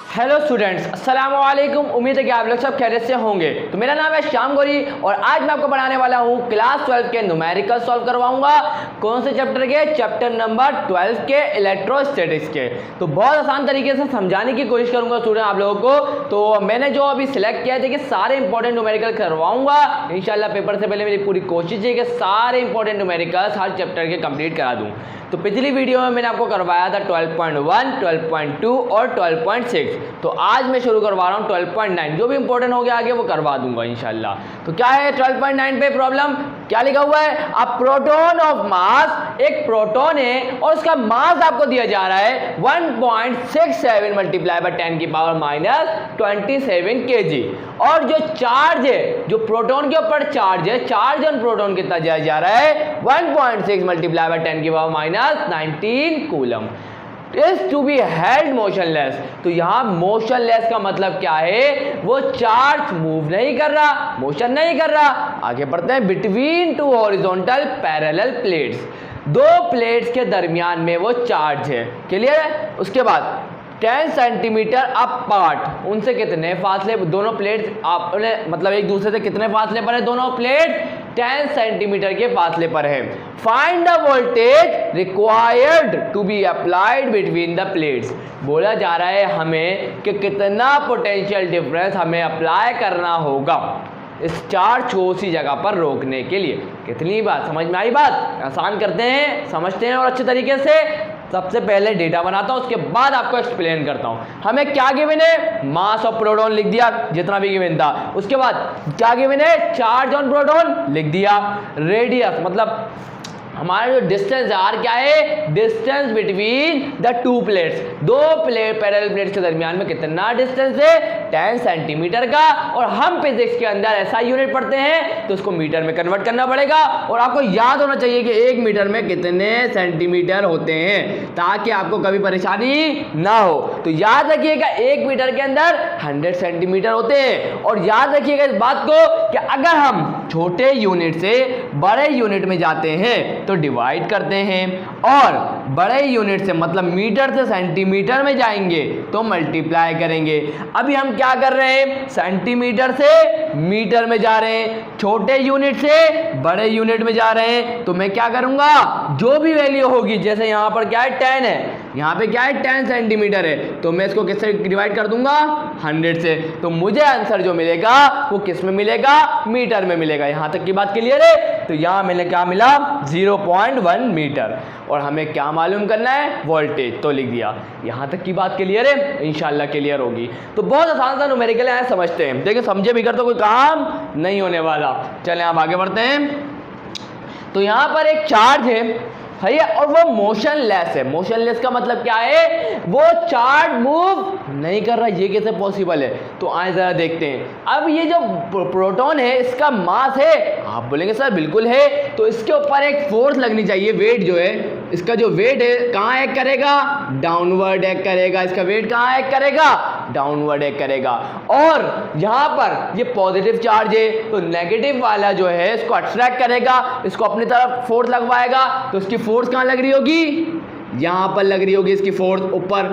Hello students, अस्सलाम वालेकुम। उम्मीद है कि आप लोग सब खैरियत से होंगे। तो मेरा नाम है श्याम गौरी और आज मैं आपको पढ़ाने वाला हूँ क्लास 12 के न्यूमेरिकल सॉल्व करवाऊंगा। कौन से चैप्टर के? चैप्टर नंबर 12 के इलेक्ट्रोस्टैटिक्स के। तो बहुत आसान तरीके से समझाने की कोशिश करूंगा स्टूडेंट आप लोगों को। तो मैंने जो अभी सिलेक्ट किया है कि सारे इंपॉर्टेंट न्यूमेरिकल करवाऊंगा इंशाल्लाह। पेपर से पहले मेरी पूरी कोशिश है कि सारे इंपॉर्टेंट न्यूमेरिकल्स हर चैप्टर के कंप्लीट करा दूँ। तो पिछली वीडियो में मैंने आपको करवाया था 12.1, 12.2 और 12.6। तो आज मैं शुरू करवा रहा हूँ 12.9। जो भी इंपॉर्टेंट हो गया आगे वो करवा दूंगा इंशाल्लाह। तो क्या है 12.9 पे प्रॉब्लम? क्या लिखा हुआ है? अ प्रोटॉन ऑफ मास, एक प्रोटॉन है और उसका मास आपको दिया जा रहा है 1.67 मल्टीप्लाई बाय 10 की पावर -27 kg। और जो चार्ज है, जो प्रोटॉन के ऊपर चार्ज है, चार्ज ऑन प्रोटॉन कितना दिया जा रहा है? 1.6 मल्टीप्लाई बाय 10 की power -19 coulomb is to be held motionless. तो यहां मोशनलेस का मतलब क्या है? वो चार्ज मूव नहीं कर रहा, मोशन नहीं कर रहा। आगे बढ़ते हैं। Between two horizontal parallel plates, दो प्लेट्स के दरमियान में वो चार्ज है। क्लियर है? उसके बाद 10 सेंटीमीटर अपार्ट, उनसे कितने फासले? दोनों प्लेट्स आपने मतलब एक दूसरे से कितने फासले पर है? दोनों प्लेट 10 सेंटीमीटर के फासले पर है। Find the voltage required to be applied between the plates. बोला जा रहा है हमें कि कितना पोटेंशियल डिफरेंस हमें अप्लाई करना होगा इस चार्ज को उसी जगह पर रोकने के लिए। कितनी बात समझ में आई? बात आसान करते हैं, समझते हैं और अच्छे तरीके से। सबसे पहले डेटा बनाता हूं, उसके बाद आपको एक्सप्लेन करता हूं। हमें क्या गिवन है? मास ऑफ प्रोटॉन लिख दिया, जितना भी गिवन था। उसके बाद क्या गिवन है? चार्ज ऑन प्रोटॉन लिख दिया। रेडियस मतलब हमारा जो डिस्टेंस आर क्या है? Distance between the two plates, दो प्लेट पैरेलल प्लेट्स के दरमियान में कितना डिस्टेंस है? 10 सेंटीमीटर का। और हम फिजिक्स के अंदर ऐसा यूनिट पढ़ते हैं तो उसको मीटर में कन्वर्ट करना पड़ेगा। और आपको याद होना चाहिए कि 1 मीटर में कितने सेंटीमीटर होते हैं, ताकि आपको कभी परेशानी ना हो। तो याद रखिएगा 1 मीटर के अंदर 100 सेंटीमीटर होते हैं। और याद रखिएगा इस बात को कि अगर हम छोटे यूनिट से बड़े यूनिट में जाते हैं तो डिवाइड करते हैं, और बड़े यूनिट से मतलब मीटर से सेंटीमीटर में जाएंगे तो मल्टीप्लाई करेंगे। अभी हम क्या कर रहे हैं? सेंटीमीटर से मीटर में जा रहे हैं, छोटे यूनिट से बड़े यूनिट में जा रहे हैं। तो मैं क्या करूंगा? जो भी वैल्यू होगी, जैसे यहां पर क्या है 10 है, यहां पे क्या है 10 सेंटीमीटर है, तो मैं इसको किससे डिवाइड कर दूंगा? 100 से। तो मुझे आंसर जो मिलेगा वो किस में मिलेगा? मीटर में मिलेगा। यहां तक की बात क्लियर है? तो यहां मैंने क्या मिला? 0.1 मीटर। और हमें क्या मालूम करना है? वोल्टेज। तो लिख दिया। यहां तक की बात क्लियर है? इंशाल्लाह क्लियर होगी। तो बहुत आसान सा न्यूमेरिकल है, समझते हैं। देखिए समझे बिगड़ तो कोई काम नहीं होने वाला। चलें आप आगे बढ़ते हैं। तो यहां पर एक चार्ज है है और वो मोशनलेस है। मोशनलेस का मतलब क्या है? वो चार्ज मूव नहीं कर रहा। ये कैसे पॉसिबल है? तो आए जरा देखते हैं। अब ये जो प्रोटॉन है इसका मास है, आप बोलेंगे सर बिल्कुल है। तो इसके ऊपर एक फोर्स लगनी चाहिए। वेट जो है, इसका जो वेट है कहाँ एक्ट करेगा? डाउनवर्ड एक्ट करेगा। इसका वेट कहाँ एक्ट करेगा? डाउनवर्ड एक्ट करेगा। और यहाँ पर ये पॉजिटिव चार्ज है तो नेगेटिव वाला जो है इसको अट्रैक्ट करेगा, इसको अपनी तरफ फोर्स लगवाएगा। तो इसकी फोर्स कहाँ लग रही होगी? यहां पर लग रही होगी इसकी फोर्स ऊपर।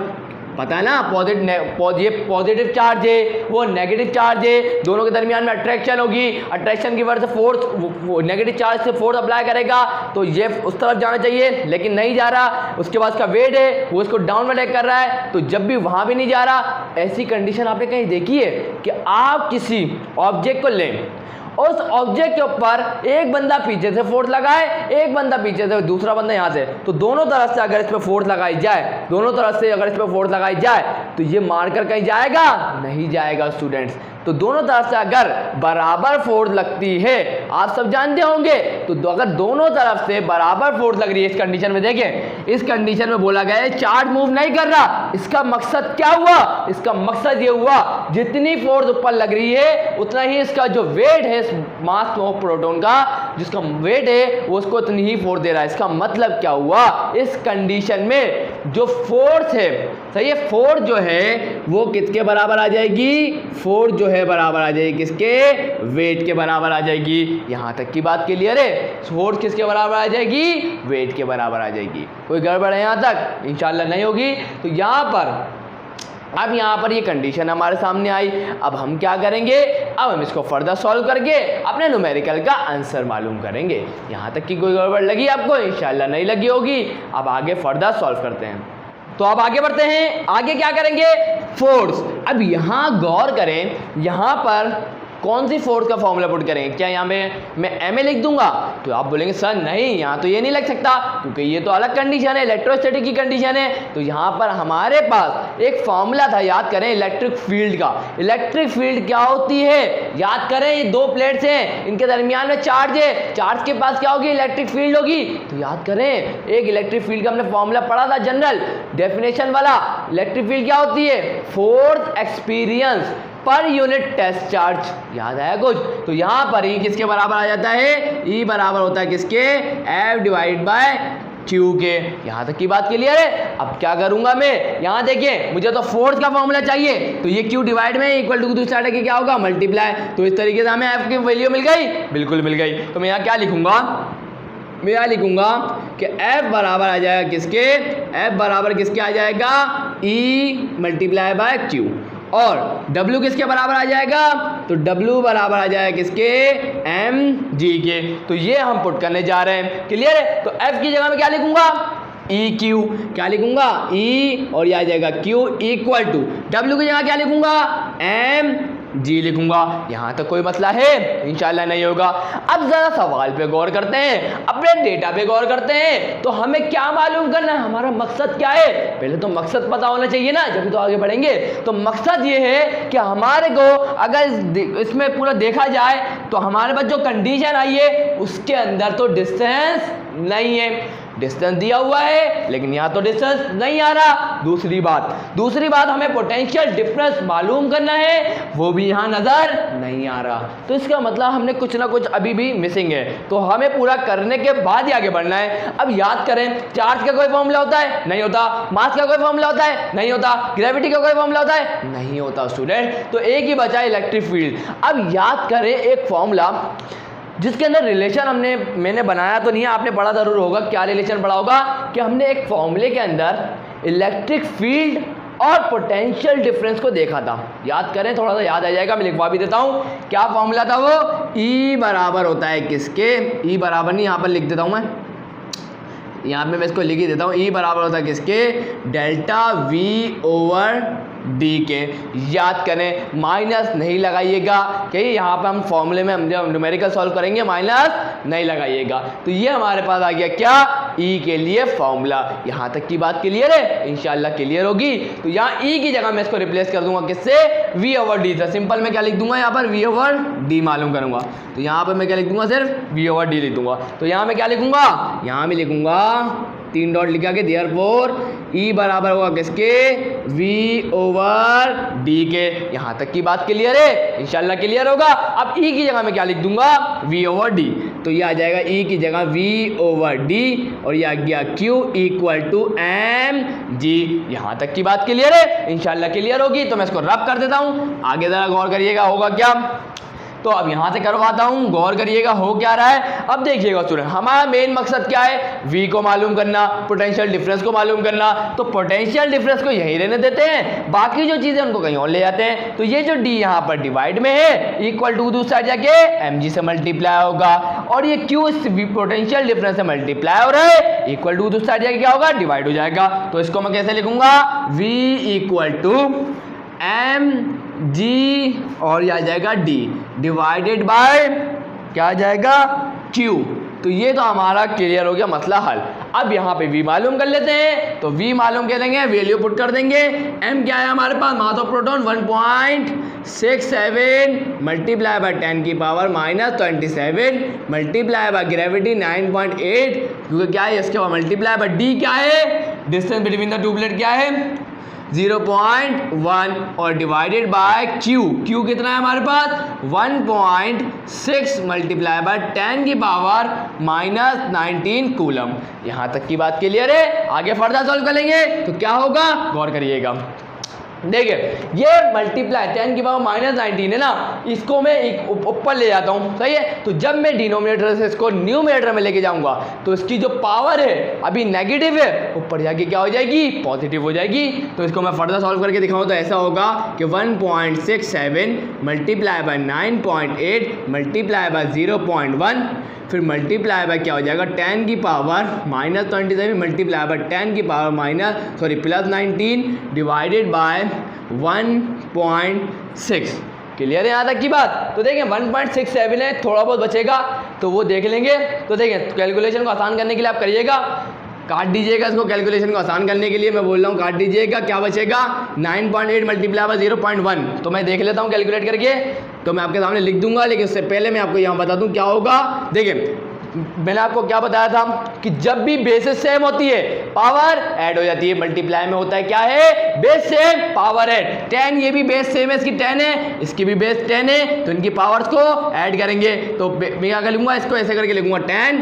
पता है ना, पॉजिटिव चार्ज है, वो नेगेटिव चार्ज है, दोनों के दरमियान में अट्रैक्शन होगी। अट्रैक्शन की वजह से फोर्स, नेगेटिव चार्ज से फोर्स अप्लाई करेगा तो ये उस तरफ जाना चाहिए लेकिन नहीं जा रहा। उसके बाद इसका वेट है वो इसको डाउनवर्ड एक्ट कर रहा है, तो जब भी वहां भी नहीं जा रहा। ऐसी कंडीशन आपने कहीं देखी है कि आप किसी ऑब्जेक्ट को लें, उस ऑब्जेक्ट के ऊपर एक बंदा पीछे से फोर्स लगाए, एक बंदा पीछे से, दूसरा बंदा यहाँ से, तो दोनों तरफ से अगर इस पे फोर्स लगाई जाए, दोनों तरफ से अगर इस पे फोर्स लगाई जाए तो ये मारकर कहीं जाएगा? नहीं जाएगा स्टूडेंट्स। तो दोनों तरफ से अगर बराबर फोर्स लगती है, आप सब जानते होंगे, तो अगर दोनों तरफ से बराबर फोर्स लग रही है इस कंडीशन में, देखें इस कंडीशन में बोला गया है चार्ज मूव नहीं कर रहा। इसका मकसद क्या हुआ? इसका मकसद ये हुआ जितनी फोर्स ऊपर लग रही है उतना ही इसका जो वेट है मास ऑफ प्रोटॉन का, जिसका वेट है वो उसको इतनी ही फोर्स दे रहा है। इसका मतलब क्या हुआ? इस कंडीशन में जो फोर्स है, सही है, फोर्स जो है वो किसके बराबर आ जाएगी? फोर्स जो है बराबर आ जाएगी किसके? वेट के बराबर आ जाएगी। यहां तक की बात क्लियर है? फोर्स किसके बराबर आ जाएगी? वेट के बराबर आ जाएगी। कोई गड़बड़ है यहां तक? इंशाल्लाह नहीं होगी। तो यहां पर अब यहाँ पर ये कंडीशन हमारे सामने आई। अब हम क्या करेंगे, अब हम इसको फर्दर सॉल्व करके अपने न्यूमेरिकल का आंसर मालूम करेंगे। यहाँ तक की कोई गड़बड़ लगी आपको? इंशाल्लाह नहीं लगी होगी। अब आगे फर्दर सॉल्व करते हैं। तो अब आगे बढ़ते हैं। आगे क्या करेंगे, फोर्स। अब यहाँ गौर करें, यहाँ पर कौन सी फोर्स का फॉर्मूला पुट करें? क्या यहाँ पे मैं एम ए लिख दूंगा? तो आप बोलेंगे सर नहीं, यहाँ तो ये नहीं लग सकता क्योंकि ये तो अलग कंडीशन है, इलेक्ट्रोस्टैटिक की कंडीशन है। तो यहाँ पर हमारे पास एक फॉर्मूला था, याद करें, इलेक्ट्रिक फील्ड का। इलेक्ट्रिक फील्ड क्या होती है? याद करें, ये दो प्लेट्स हैं, इनके दरमियान में चार्ज है, चार्ज के पास क्या होगी? इलेक्ट्रिक फील्ड होगी। तो याद करें, एक इलेक्ट्रिक फील्ड का हमने फॉर्मूला पढ़ा था, जनरल डेफिनेशन वाला। इलेक्ट्रिक फील्ड क्या होती है? Force experience per unit test charge. याद आया कुछ? तो यहाँ पर ई किसके बराबर आ जाता है? ई बराबर होता है किसके? एफ डिवाइड बाय क्यू के। यहाँ तक की बात क्लियर है? अब क्या करूंगा मैं, यहाँ देखिए, मुझे तो फोर्स का फॉर्मूला चाहिए, तो ये क्यू डिवाइड में इक्वल टू दूसरा के क्या होगा? मल्टीप्लाई। तो इस तरीके से हमें एफ की वैल्यू मिल गई, बिल्कुल मिल गई। तो मैं यहाँ क्या लिखूंगा? मैं यहाँ लिखूंगा कि F बराबर आ जाएगा किसके? F बराबर किसके आ जाएगा? E multiply by Q। और W किसके बराबर आ जाएगा? तो W बराबर आ जाएगा किसके? mg के। तो ये हम पुट करने जा रहे हैं। क्लियर है? तो F की जगह में क्या लिखूंगा? EQ। क्या लिखूंगा? E और यह आ जाएगा Q इक्वल टू W की जगह क्या लिखूंगा? mg लिखूंगा। यहाँ तक कोई मसला है? इंशाल्लाह नहीं होगा। अब जरा सवाल पे गौर करते हैं, अपने डेटा पे गौर करते हैं। तो हमें क्या मालूम करना है, हमारा मकसद क्या है? पहले तो मकसद पता होना चाहिए ना, जब तो आगे बढ़ेंगे। तो मकसद ये है कि हमारे को अगर इसमें पूरा देखा जाए तो हमारे पास जो कंडीशन आई है उसके अंदर तो डिस्टेंस नहीं है। डिस्टेंस दिया हुआ है लेकिन यहाँ तो डिस्टेंस नहीं आ रहा। दूसरी बात हमें पोटेंशियल डिफरेंस मालूम करना है, वो भी यहाँ नजर नहीं आ रहा। तो इसका मतलब हमने कुछ ना कुछ अभी भी मिसिंग है। तो हमें पूरा करने के बाद ही आगे बढ़ना है। अब याद करें, चार्ज का कोई फॉर्मूला होता है? नहीं होता। मास का कोई फॉर्मूला होता है? नहीं होता। ग्रेविटी का कोई फॉर्मूला होता है? नहीं होता स्टूडेंट। तो एक ही बचा इलेक्ट्रिक फील्ड। अब याद करें एक फॉर्मूला जिसके अंदर रिलेशन मैंने बनाया तो नहीं है, आपने पढ़ा जरूर होगा। क्या रिलेशन पढ़ा होगा? कि हमने एक फॉर्मूले के अंदर इलेक्ट्रिक फील्ड और पोटेंशियल डिफरेंस को देखा था। याद करें, थोड़ा सा याद आ जाएगा, मैं लिखवा भी देता हूँ। क्या फॉर्मूला था वो? E बराबर होता है किसके? E बराबर नहीं, यहाँ पर लिख देता हूँ यहाँ पे मैं इसको लिख ही देता हूँ। E बराबर होता है किसके? डेल्टा V ओवर डी के। याद करें, माइनस नहीं लगाइएगा, कि यहाँ पर हम फॉर्मूले में हम जब न्यूमेरिकल सॉल्व करेंगे माइनस नहीं लगाइएगा। तो ये हमारे पास आ गया क्या? ई के लिए फॉर्मूला। यहाँ तक की बात क्लियर है? इंशाल्लाह क्लियर होगी। तो यहाँ ई की जगह मैं इसको रिप्लेस कर दूंगा किससे? वी ओवर डी से। सिंपल मैं क्या लिख दूंगा यहाँ पर? वी ओवर डी मालूम करूंगा। तो यहाँ पर मैं क्या लिख दूंगा? सिर्फ वी ओवर डी लिख दूंगा। तो यहाँ मैं क्या लिखूंगा? यहाँ में लिखूंगा 3 डॉट लिखा के, देयरफॉर ई बराबर होगा किसके? V ओवर डी के। यहाँ तक की बात क्लियर है? इंशाल्लाह क्लियर होगा। अब ई की जगह में क्या लिख दूंगा? V over D. तो ये आ जाएगा ई की जगह V ओवर डी और ये आ गया Q इक्वल टू mg। यहाँ तक की बात क्लियर है? इंशाल्लाह क्लियर होगी। तो मैं इसको रब कर देता हूँ। आगे जरा गौर करिएगा होगा क्या। तो अब यहाँ से करवाता हूँ, गौर करिएगा हो क्या रहा है। अब देखिएगा स्टूडेंट, हमारा मेन मकसद क्या है? V को मालूम करना, पोटेंशियल डिफरेंस को मालूम करना। तो पोटेंशियल डिफरेंस को यहीं रहने देते हैं, बाकी जो चीज़ें उनको कहीं और ले जाते हैं। तो ये जो D यहाँ पर डिवाइड में है, इक्वल टू दूसरा जाके mg से मल्टीप्लाई होगा, और ये Q पोटेंशियल डिफरेंस से मल्टीप्लाई हो रहा है, इक्वल टू दूसरा जाके क्या होगा? डिवाइड हो जाएगा। तो इसको मैं कैसे लिखूंगा? V इक्वल टू mg और यह आ जाएगा d डिवाइडेड बाय क्या आ जाएगा? q। तो ये तो हमारा क्लियर हो गया, मसला हल। अब यहाँ पे v मालूम कर लेते हैं। तो v मालूम कर देंगे, वैल्यू पुट कर देंगे। m क्या है हमारे पास? Mass of proton 1.67 multiply by 10 की पावर -27 मल्टीप्लाई बाय ग्रेविटी 9.8, क्योंकि क्या है इसके बाद मल्टीप्लाई बाय d क्या है? Distance between the two plate क्या है? 0.1 और डिवाइडेड बाय Q। Q कितना है हमारे पास? 1.6 मल्टीप्लाई बाय 10 की पावर -19 कूलम। यहाँ तक की बात क्लियर है? आगे फर्दर सॉल्व करेंगे तो क्या होगा? गौर करिएगा। देखिए ये मल्टीप्लाई 10 की पावर -19 है ना, इसको मैं ऊपर ले जाता हूँ, सही है। तो जब मैं डिनोमिनेटर से इसको न्यूमरेटर में लेके जाऊंगा तो इसकी जो पावर है अभी नेगेटिव है, ऊपर जाके क्या हो जाएगी, पॉजिटिव हो जाएगी। तो इसको मैं फर्दर सॉल्व करके दिखाऊँ तो ऐसा होगा कि 1.67 मल्टीप्लाई बाय 9.8 मल्टीप्लाई बाय 0.1 फिर मल्टीप्लाई बाय क्या हो जाएगा 10 की पावर -27 मल्टीप्लाई बाय 10 की पावर +19 डिवाइडेड बाय 1.6। क्लियर है यहाँ तक की बात। तो देखें 1.67 है, थोड़ा बहुत बचेगा तो वो देख लेंगे। तो देखें कैलकुलेशन को आसान करने के लिए आप करिएगा, काट दीजिएगा इसको, कैलकुलेशन को आसान करने के लिए मैं बोल रहा हूँ काट दीजिएगा। क्या बचेगा 9.8 मल्टीप्लाई बाय 0.1। तो मैं देख लेता हूँ कैलकुलेट करके, तो मैं आपके सामने लिख दूंगा, लेकिन उससे पहले मैं आपको यहाँ बता दूँ क्या होगा। देखिए मैंने आपको क्या बताया था कि जब भी बेसेस सेम होती है पावर ऐड हो जाती है। मल्टीप्लाई में होता है क्या है, बेस सेम पावर ऐड। 10 ये भी बेस सेम है, इसकी 10 है, इसकी भी बेस 10 है, तो इनकी पावर्स को ऐड करेंगे। तो मैं क्या लिखूंगा, इसको ऐसे करके लिखूंगा 10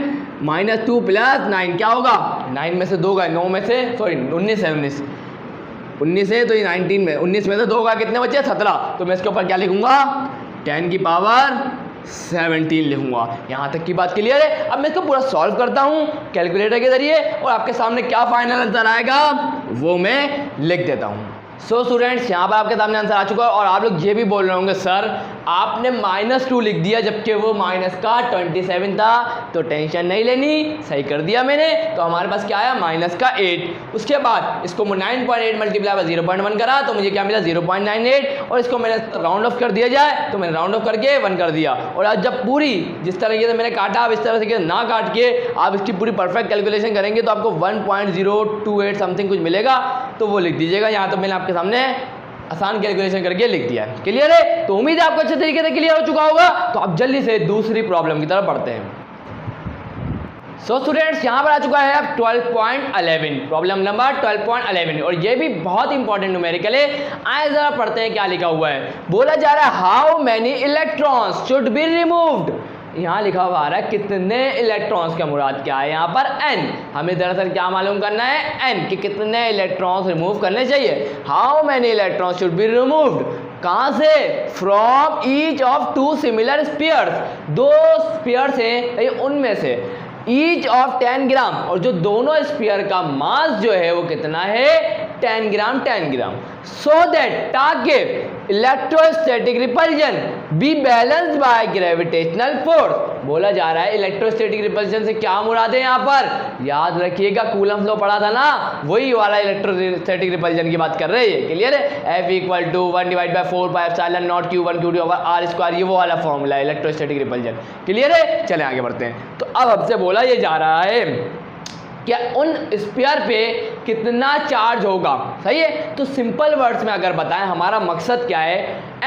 -2 + 9 क्या होगा, 9 में से 2 गए, 9 में से 19 है, 19 है तो ये 19 में 19 में से 2 गए, कितने बचे 17। तो मैं इसके ऊपर क्या लिखूंगा 10 की पावर 17 लिखूंगा। यहाँ तक की बात क्लियर है। अब मैं इसको पूरा सॉल्व करता हूँ कैलकुलेटर के जरिए और आपके सामने क्या फाइनल आंसर आएगा वो मैं लिख देता हूँ। सो स्टूडेंट्स यहाँ पर आपके सामने आंसर आ चुका है और आप लोग ये भी बोल रहे होंगे सर आपने -2 लिख दिया जबकि वो माइनस का 27 था। तो टेंशन नहीं लेनी, सही कर दिया मैंने। तो हमारे पास क्या आया -8। उसके बाद इसको 9.8 मल्टीप्लाई बाय 0.1 करा तो मुझे क्या मिला 0.98 और इसको मैंने राउंड ऑफ कर दिया जाए तो मैंने राउंड ऑफ करके 1 कर दिया। और आज जब पूरी जिस तरीके से मैंने काटा आप इस तरह से ना काट के आप इसकी पूरी परफेक्ट कैलकुलेशन करेंगे तो आपको 1.028 समथिंग कुछ मिलेगा। तो वो लिख दीजिएगा। यहाँ तो मैंने आपके सामने आसान कैलकुलेशन करके लिख दिया है। क्लियर है। तो उम्मीद है आपको अच्छे तरीके से क्लियर हो चुका होगा। तो अब जल्दी से दूसरी प्रॉब्लम की तरफ बढ़ते हैं। सो स्टूडेंट्स यहाँ पर आ चुका है अब 12.11 प्रॉब्लम नंबर 12.11 और ये भी बहुत इंपॉर्टेंट न्यूमेरिकल है। आइए जरा पढ़ते हैं क्या लिखा हुआ है। बोला जा रहा है how many electrons should be removed. यहाँ लिखा हुआ आ रहा है कितने इलेक्ट्रॉन्स का मुराद क्या है यहाँ पर n। हमें दरअसल क्या मालूम करना है n कि कितने इलेक्ट्रॉन्स रिमूव करने चाहिए। How many electrons should be removed कहाँ से, from each of 2 similar spheres. 2 spheres हैं उनमें से ईच ऑफ 10 ग्राम और जो दोनों स्पीयर का मास जो है वो कितना है 10 ग्राम 10 ग्राम। सो दैट ताकि electrostatic repulsion be balanced by gravitational force. बोला जा रहा है इलेक्ट्रोस्टैटिक रिपल्जन से क्या मुराद है यहाँ पर, याद रखिएगा कूलम्ब लॉ पढ़ा था ना, वही वाला इलेक्ट्रोस्टैटिक रिपल्जन की बात कर रहे हैं। क्लियर है। F = 1/4πε0 Q1 Q2/r², ये वो वाला फॉर्मूला है इलेक्ट्रोस्टैटिक रिपल्जन। क्लियर है। चले आगे बढ़ते हैं। तो अब हमसे बोला ये जा रहा है क्या उन स्फीयर पे कितना चार्ज होगा। सही है। तो सिंपल वर्ड्स में अगर बताएं हमारा मकसद क्या है,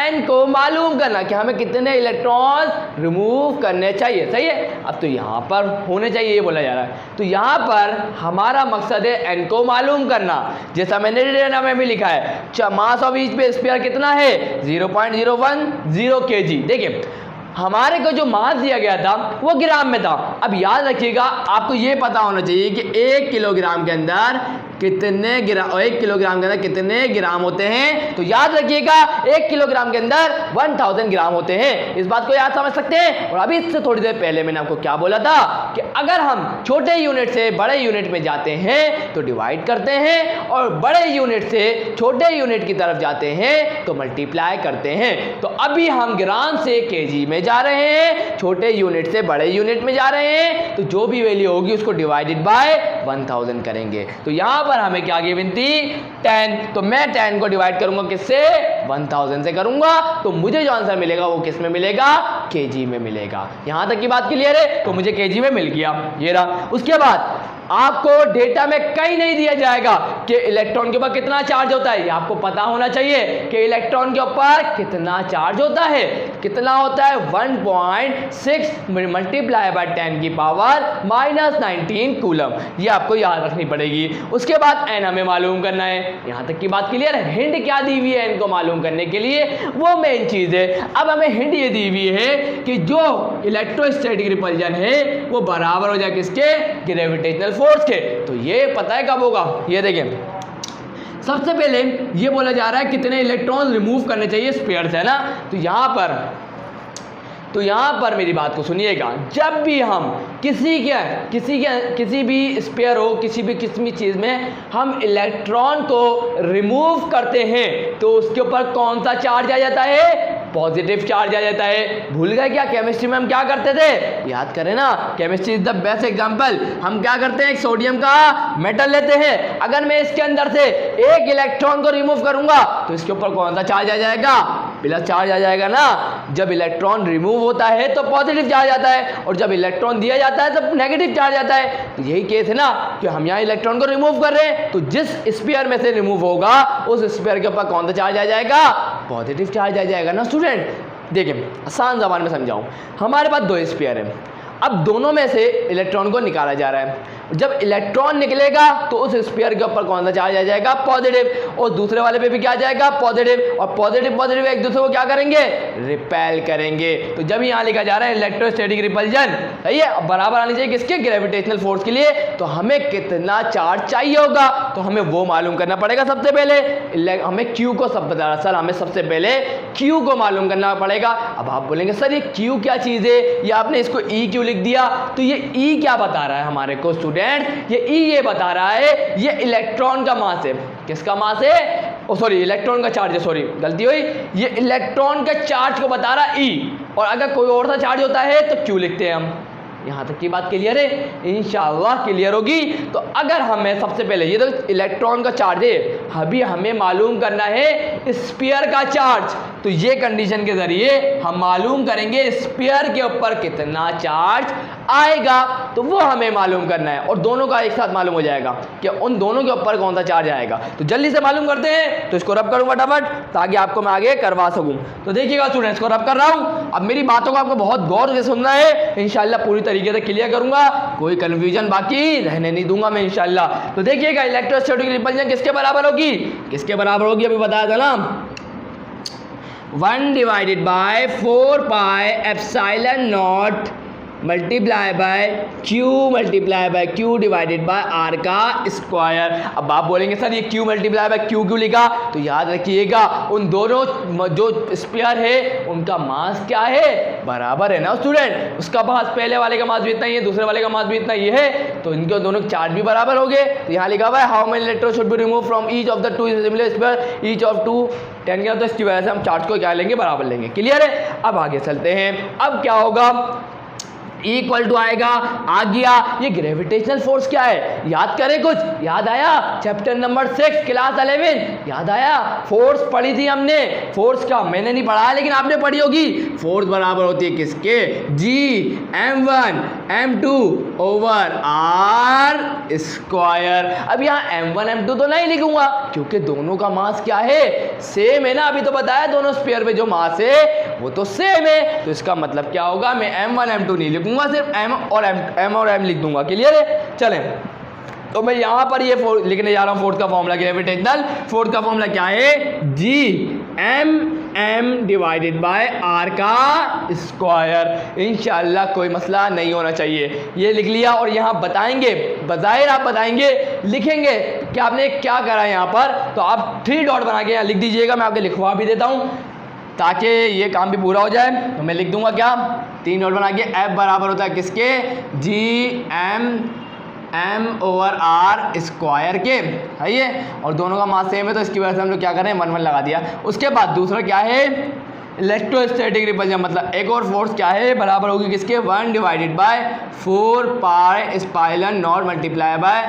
n को मालूम करना कि हमें कितने इलेक्ट्रॉन्स रिमूव करने चाहिए। सही है। अब तो यहाँ पर होने चाहिए ये बोला जा रहा है। तो यहाँ पर हमारा मकसद है n को मालूम करना, जैसा मैंने डिटेल में भी लिखा है। मास ऑफ ईच पे स्फीयर कितना है 0.010 kg। देखिए हमारे को जो मास दिया गया था वो ग्राम में था। अब याद रखिएगा आपको ये पता होना चाहिए कि 1 किलोग्राम के अंदर कितने ग्राम, 1 किलोग्राम के अंदर कितने ग्राम होते हैं। तो याद रखिएगा 1 किलोग्राम के अंदर 1000 ग्राम होते हैं। इस बात को याद समझ सकते हैं। और अभी इससे थोड़ी देर पहले मैंने आपको क्या बोला था कि अगर हम छोटे यूनिट से बड़े यूनिट में जाते हैं तो डिवाइड करते हैं और बड़े यूनिट से छोटे यूनिट की तरफ जाते हैं तो मल्टीप्लाई करते हैं। तो अभी हम ग्राम से केजी में जा रहे हैं, छोटे यूनिट से बड़े यूनिट में जा रहे हैं, तो जो भी वैल्यू होगी उसको डिवाइडेड बाय 1000 करेंगे। तो यहां पर हमें क्या गिवन थी 10। तो मैं 10 को डिवाइड करूंगा किससे 1000 से करूंगा, तो मुझे जो आंसर मिलेगा वो किस में मिलेगा केजी में मिलेगा। यहां तक की बात क्लियर है। तो मुझे केजी में मिल गया ये रहा। उसके बाद आपको डेटा में कहीं नहीं दिया जाएगा कि इलेक्ट्रॉन के ऊपर कितना चार्ज होता है। ये आपको पता होना चाहिए कि इलेक्ट्रॉन के ऊपर कितना चार्ज होता है। कितना होता है 1.6 मल्टीप्लाई बाय 10 की पावर -19 कूलम। ये आपको याद रखनी पड़ेगी। उसके बाद n हमें मालूम करना है। यहां तक की बात क्लियर है। हिंट क्या दी हुई है n को मालूम करने के लिए, वो मेन चीज है। अब हमें हिंट ये दी हुई है कि जो इलेक्ट्रोस्टैटिक रिपल्जन है वो बराबर हो जाए किसके ग्रेविटेशनल फोर्स के। तो ये पता है कब होगा, ये देखें सबसे पहले ये बोला जा रहा है कितने इलेक्ट्रॉन रिमूव करने चाहिए स्फीयर से, है ना। तो यहाँ पर मेरी बात को सुनिएगा, जब भी हम किसी भी स्फीयर हो, किसी भी चीज़ में हम इलेक्ट्रॉन को रिमूव करते हैं तो उसके ऊपर कौन सा चार्ज आ जाता है? पॉजिटिव चार्ज आ जाता है। भूल गए क्या केमिस्ट्री में हम क्या करते थे? याद करें ना, chemistry is the best example. हम क्या करते हैं, एक सोडियम का मेटल लेते हैं, अगर मैं इसके अंदर से एक इलेक्ट्रॉन को रिमूव करूंगा तो इसके ऊपर कौन सा चार्ज आ जाएगा? प्लस चार्ज आ जाएगा ना। जब इलेक्ट्रॉन रिमूव होता है तो पॉजिटिव चार्ज आता है और जब इलेक्ट्रॉन दिया जाता है तो नेगेटिव चार्ज आता है। तो यही केस है ना कि हम यहाँ इलेक्ट्रॉन को रिमूव कर रहे हैं तो जिस स्फीयर में से रिमूव होगा उस स्फीयर के ऊपर कौन सा चार्ज आ जाएगा? पॉजिटिव चार्ज आ जाएगा ना स्टूडेंट। देखिए आसान जबान में समझाऊं, हमारे पास दो स्फीयर है, अब दोनों में से इलेक्ट्रॉन को निकाला जा रहा है। जब इलेक्ट्रॉन निकलेगा तो उस स्फीयर के ऊपर कौन सा चार्ज आ जाएगा? पॉजिटिव, और दूसरे वाले पे भी क्या आ जाएगा? पॉजिटिव, और पॉजिटिव एक दूसरे को क्या करेंगे? रिपेल करेंगे। तो जब यहाँ लिखा जा रहा है इलेक्ट्रोस्टैटिक रिपल्जन, सही है, अब बराबर आनी चाहिए किसके? ग्रेविटेशनल फोर्स के लिए। तो हमें कितना चार्ज चाहिए होगा तो हमें वो मालूम करना पड़ेगा। सबसे पहले हमें क्यू को दरअसल हमें सबसे पहले क्यू को मालूम करना पड़ेगा। अब आप बोलेंगे सर ये क्यू क्या चीज़ है, ये आपने इसको ई क्यू लिख दिया, तो ये ई क्या बता रहा है हमारे को स्टूडेंट? ये ई ये बता रहा है ये इलेक्ट्रॉन का मास है। किसका मास है? सॉरी इलेक्ट्रॉन का चार्ज है, सॉरी गलती हुई, ये इलेक्ट्रॉन का चार्ज को बता रहा है ई, और अगर कोई और सा चार्ज होता है तो क्यू लिखते हैं हम। यहाँ तक की बात क्लियर है? इंशाल्लाह क्लियर होगी। तो अगर हमें सबसे पहले ये तो इलेक्ट्रॉन का चार्ज है, अभी हमें मालूम करना है स्फीयर का चार्ज, तो ये कंडीशन के जरिए हम मालूम करेंगे स्फीयर के ऊपर कितना चार्ज आएगा, तो वो हमें मालूम करना है और दोनों का एक साथ मालूम हो जाएगा कि उन दोनों के ऊपर कौन सा चार्ज आएगा। तो जल्दी से मालूम करते हैं, तो इसको रब करूँ फटाफट ताकि आपको मैं आगे करवा सकूँ। तो देखिएगा स्टूडेंट्स, को रब कर रहा हूँ। अब मेरी बातों को आपको बहुत गौर से सुनना है, इंशाल्लाह पूरी तरीके से क्लियर करूंगा, कोई कंफ्यूजन बाकी रहने नहीं दूंगा मैं इंशाल्लाह। तो देखिएगा इलेक्ट्रोस्टैटिक रिपल्जन किसके बराबर होगी? किसके बराबर होगी? अभी बताया था ना, 1 divided by 4 pi epsilon naught multiply by q divided by r का स्क्वायर। अब आप बोलेंगे सर ये क्यू मल्टीप्लाई बाय क्यू क्यों लिखा? तो याद रखिएगा उन दोनों जो स्फीयर है उनका मास क्या है? बराबर है ना स्टूडेंट। उसका मास पहले वाले का मास भी इतना ही है, दूसरे वाले का मास भी इतना ही है, तो इनके दोनों के चार्ज भी बराबर हो गए। तो यहाँ लिखा हुआ है how many electron should be remove from each of the two similar sphere each of 2 10 किया, तो इसकी वजह से हम चार्ज को क्या लेंगे? बराबर लेंगे। क्लियर है? अब आगे चलते हैं। अब क्या होगा? इक्वल टू आएगा, आ गया। ये ग्रेविटेशनल फोर्स क्या है? याद करें, कुछ याद आया? चैप्टर नंबर 6 क्लास 11 याद आया? फोर्स पढ़ी थी हमने। फोर्स का मैंने नहीं पढ़ा लेकिन आपने पढ़ी होगी। फोर्स बराबर होती है किसके? G m1 m2 over r square. अब यहाँ m1 m2 तो नहीं लिखूंगा क्योंकि दोनों का मास क्या है? सेम है ना। अभी तो बताया दोनों स्फीयर में जो मास है वो तो सेम है, तो इसका मतलब क्या होगा? मैं m1 m2 नहीं लिखूंगा, सिर्फ m और m लिख दूंगा। क्लियर है? चलें, तो मैं यहाँ पर ये लिखने जा रहा हूँ फोर्स का फॉर्मूला। ग्रेविटेशनल फोर्स का फॉर्मूला क्या है? जी m डिवाइडेड बाय आर का स्क्वायर। इंशाल्लाह कोई मसला नहीं होना चाहिए। ये लिख लिया और यहाँ बताएंगे, बजाय आप बताएंगे, लिखेंगे कि आपने क्या करा है यहाँ पर, तो आप 3 डॉट बना के यहाँ लिख दीजिएगा। मैं आपको लिखवा भी देता हूँ ताकि ये काम भी पूरा हो जाए। तो मैं लिख दूंगा क्या? 3 डॉट बना के F बराबर होता है किसके? जी m ओवर आर स्क्वायर के, है ये, और दोनों का मास सेम है तो इसकी वजह से हम लोग क्या कर रहे हैं? 1 1 लगा दिया। उसके बाद दूसरा क्या है? इलेक्ट्रोस्टैटिक रिपल्जन, मतलब एक और फोर्स क्या है? बराबर होगी किसके? 1 divided by 4 pi epsilon naught multiply by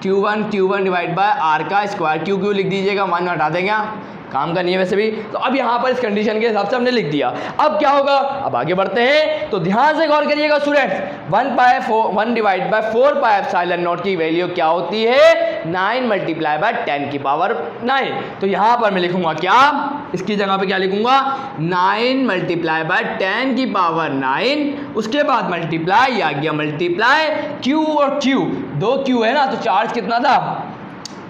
Q1 divide by r का स्क्वायर। क्यू लिख दीजिएगा, 1 हटा देंगे, काम का नहीं है वैसे भी। तो अब यहाँ पर इस कंडीशन के हिसाब से हमने लिख दिया। अब क्या होगा? अब आगे बढ़ते हैं, तो ध्यान से गौर करिएगा students. 1 divide by 4 pi epsilon not की वैल्यू क्या होती है? 9 मल्टीप्लाई बाय 10 की पावर 9। तो यहाँ पर मैं लिखूंगा क्या? इसकी जगह पे क्या लिखूंगा? 9 मल्टीप्लाई बाय 10 की पावर 9। उसके बाद मल्टीप्लाई, या गया मल्टीप्लाई Q और Q, 2 Q है ना, तो चार्ज कितना था?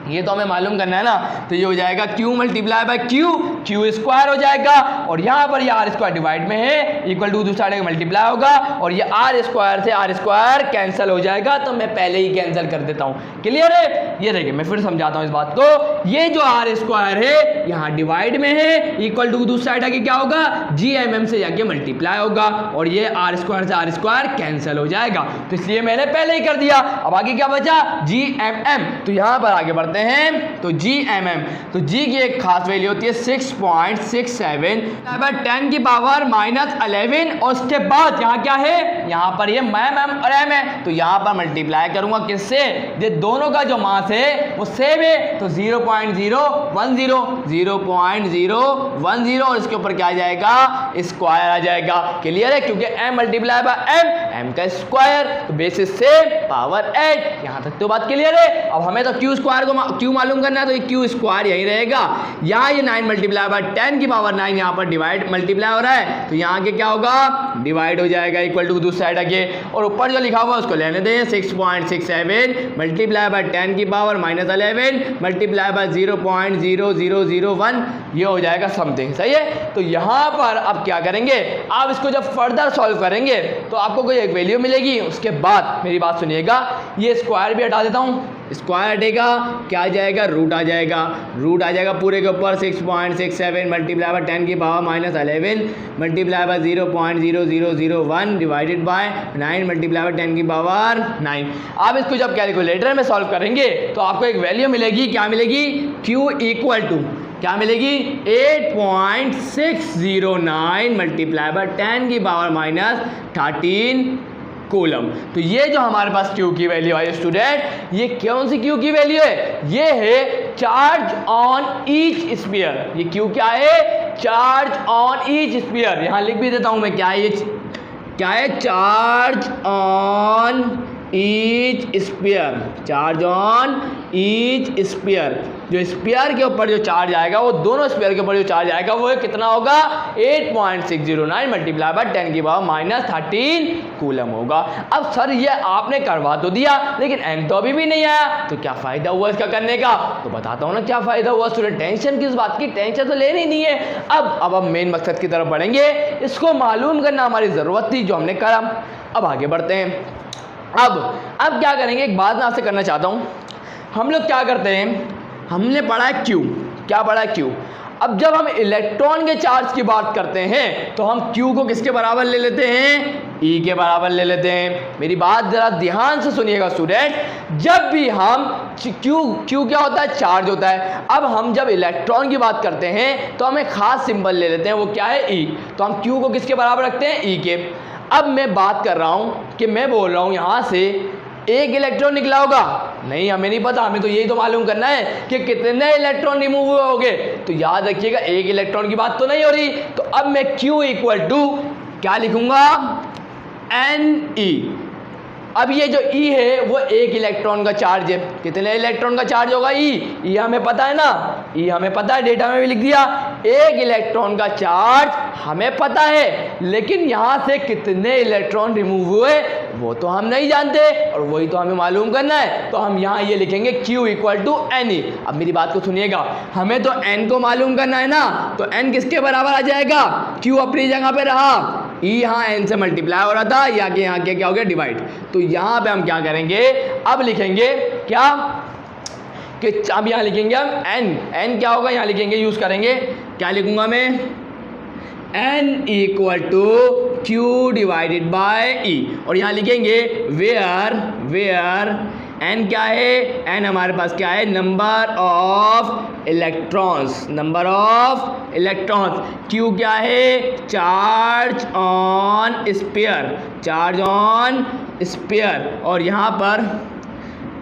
ये तो हमें मालूम करना है ना, तो ये हो जाएगा q multiply by q square हो जाएगा, और यहाँ पर ये आर स्क्वायर डिवाइड में है, इक्वल टू दूसरा साइड मल्टीप्लाई होगा, और ये आर स्क्वायर से आर स्क्वायर कैंसिल हो जाएगा, तो मैं पहले ही कैंसिल कर देता हूँ। क्लियर है? ये देखिए मैं फिर समझाता हूँ इस बात को। ये जो आर स्क्वायर है यहाँ डिवाइड में है, इक्वल टू दूसरा साइड आगे क्या होगा, GMM से जाके मल्टीप्लाई होगा, और ये आर स्क्वायर से आर स्क्वायर कैंसिल हो जाएगा, तो इसलिए मैंने पहले ही कर दिया। अब आगे क्या बचा, GMM, तो यहाँ पर आगे बढ़ते हैं। तो GMM, तो G की एक खास वैल्यू होती है 6.67 10 की पावर -11, और उसके बाद यहाँ क्या है, यहाँ पर ये mm और m है, तो यहाँ पर मल्टीप्लाई करूंगा किससे, ये दोनों का जो मास है वो सेम है, तो 0.010 और इसके ऊपर क्या आ जाएगा, स्क्वायर आ जाएगा। क्लियर है? क्योंकि m मल्टीप्लाई बाय m का स्क्वायर, तो बेसिस से पावर 8। यहाँ तक तो बात क्लियर है। अब हमें तो q स्क्वायर को q मालूम करना है, तो ये q स्क्वायर यही रहेगा। यहाँ ये 9 मल्टीप्लाई बाय 10 की पावर 9 यहाँ पर डिवाइड मल्टीप्लाई हो रहा है, तो यहाँ के क्या होगा, डिवाइड हो जाएगा, इक्वल टू दूसरी साइड आगे, और ऊपर जो लिखा हुआ उसको लेने दें, 6.67 मल्टीप्लाई बाय 10 की पावर -11 मल्टीप्लाई बाय 0.0001, ये हो जाएगा समथिंग। सही है? तो यहाँ पर अब क्या करेंगे, आप इसको जब फर्दर सॉल्व करेंगे तो आपको कोई एक वैल्यू मिलेगी, उसके बाद मेरी बात सुनिएगा, ये स्क्वायर भी हटा देता हूँ, स्क्वायर हटेगा, क्या आ जाएगा, रूट आ जाएगा, रूट आ जाएगा पूरे के ऊपर 6.67 मल्टीप्लाई बाय 10 की power -11 multiply by 0.0001 divided by 9 multiply by 10 की पावर 9। आप इसको जब कैलकुलेटर में सॉल्व करेंगे तो आपको एक वैल्यू मिलेगी, क्या मिलेगी, q इक्वल टू क्या मिलेगी, 8.609 मल्टीप्लाई बाय 10 की पावर -13 कूलम। तो ये जो हमारे पास Q की वैल्यू आई स्टूडेंट, ये कौन सी Q की वैल्यू है, ये है चार्ज ऑन ईच स्फीयर। ये Q क्या है, चार्ज ऑन ईच स्फीयर। यहाँ लिख भी देता हूँ मैं, क्या है ये, क्या है, charge on each sphere, charge on each sphere. जो स्फीयर के ऊपर जो चार्ज आएगा, वो दोनों स्फीयर के ऊपर जो चार्ज आएगा वो कितना होगा, 8.609 मल्टीप्लाई बाय 10 की पावर -13 कूलम होगा। अब सर ये आपने करवा तो दिया, लेकिन n तो अभी भी नहीं आया, तो क्या फ़ायदा हुआ इसका करने का, तो बताता हूँ ना क्या फ़ायदा हुआ स्टूडेंट। टेंशन किस बात की, टेंशन तो लेनी नहीं है। अब हम मेन मकसद की तरफ बढ़ेंगे, इसको मालूम करना हमारी ज़रूरत थी, जो हमने करा। अब आगे बढ़ते हैं। अब क्या करेंगे, एक बात मैं आपसे करना चाहता हूँ। हम लोग क्या करते हैं, हमने पढ़ा है Q, क्या पढ़ा है Q। अब जब हम इलेक्ट्रॉन के चार्ज की बात करते हैं तो हम Q को किसके बराबर ले लेते हैं, E के बराबर ले लेते हैं। मेरी बात ज़रा ध्यान से सुनिएगा स्टूडेंट, जब भी हम Q क्या होता है, चार्ज होता है। अब हम जब इलेक्ट्रॉन की बात करते हैं तो हम एक खास सिंबल ले लेते हैं, वो क्या है, E। तो हम Q को किसके बराबर रखते हैं, E के। अब मैं बात कर रहा हूँ कि मैं बोल रहा हूँ यहाँ से एक इलेक्ट्रॉन निकला होगा, नहीं हमें नहीं पता, हमें तो यही तो मालूम करना है कि कितने इलेक्ट्रॉन रिमूव हुए होंगे। तो याद रखिएगा एक इलेक्ट्रॉन की बात तो नहीं हो रही। तो अब मैं Q इक्वल टू क्या लिखूंगा, Ne। अब ये जो E है वो एक इलेक्ट्रॉन का चार्ज है, कितने इलेक्ट्रॉन का चार्ज होगा, E हमें पता है ना, E हमें पता है, डेटा में भी लिख दिया। एक इलेक्ट्रॉन का चार्ज हमें पता है, लेकिन यहाँ से कितने इलेक्ट्रॉन रिमूव हुए वो तो हम नहीं जानते, और वही तो हमें मालूम करना है। तो हम यहाँ ये लिखेंगे Q इक्वल टू Ne। अब मेरी बात को सुनिएगा, हमें तो N को मालूम करना है ना, तो N किसके बराबर आ जाएगा, Q अपनी जगह पे रहा, E यहाँ N से मल्टीप्लाई हो रहा था, या कि यहाँ क्या हो गया, डिवाइड। तो यहाँ पे हम क्या करेंगे, अब लिखेंगे क्या, कि अब यहाँ लिखेंगे हम N क्या होगा, यहाँ लिखेंगे, यूज़ करेंगे, क्या लिखूंगा मैं, N equal to Q divided by E। और यहाँ लिखेंगे वेयर N क्या है, N हमारे पास क्या है, number of electrons, number of electrons. Q क्या है, charge on sphere, charge on sphere. और यहाँ पर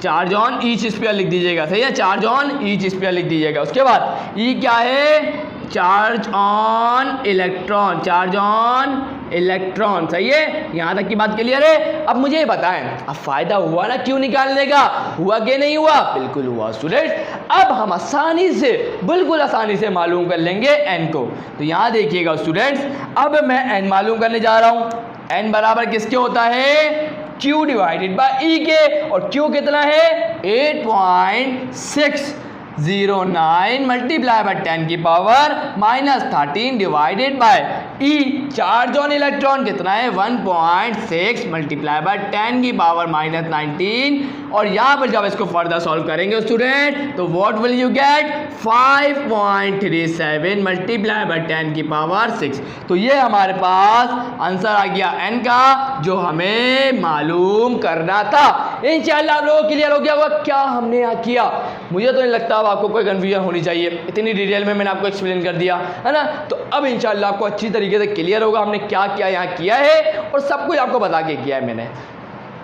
चार्ज ऑन ईच स्फीयर लिख दीजिएगा, सही है, चार्ज ऑन ईच स्फीयर लिख दीजिएगा। उसके बाद E क्या है, charge on electron, charge on electron. सही है, यहाँ तक की बात क्लियर है। अब मुझे ये बताएं, अब फायदा हुआ ना Q निकालने का, हुआ कि नहीं हुआ, बिल्कुल हुआ स्टूडेंट। अब हम आसानी से, बिल्कुल आसानी से मालूम कर लेंगे N को। तो यहाँ देखिएगा स्टूडेंट्स, अब मैं N मालूम करने जा रहा हूँ। N बराबर किसके होता है, Q डिवाइडेड बाय E के, और Q कितना है 8.609 मल्टीप्लाई बाय 10 की power -13 divided by E। Charge on electron कितना है 1.6 मल्टीप्लाई बाय 10 की पावर -19, और यहाँ पर जब इसको फर्दर सॉल्व करेंगे स्टूडेंट तो what will you get 5.37 multiply by 10 की पावर 6। तो ये हमारे पास आंसर आ गया n का, जो हमें मालूम करना था। इंशाल्लाह आप लोगों को क्लियर हो गया होगा क्या हमने यहाँ किया। मुझे तो नहीं लगता अब आपको कोई कन्फ्यूजन होनी चाहिए, इतनी डिटेल में मैंने आपको एक्सप्लेन कर दिया है ना। तो अब इंशाल्लाह आपको अच्छी तरीके से क्लियर होगा हमने क्या क्या यहाँ किया है, और सब कुछ आपको बता के किया है मैंने।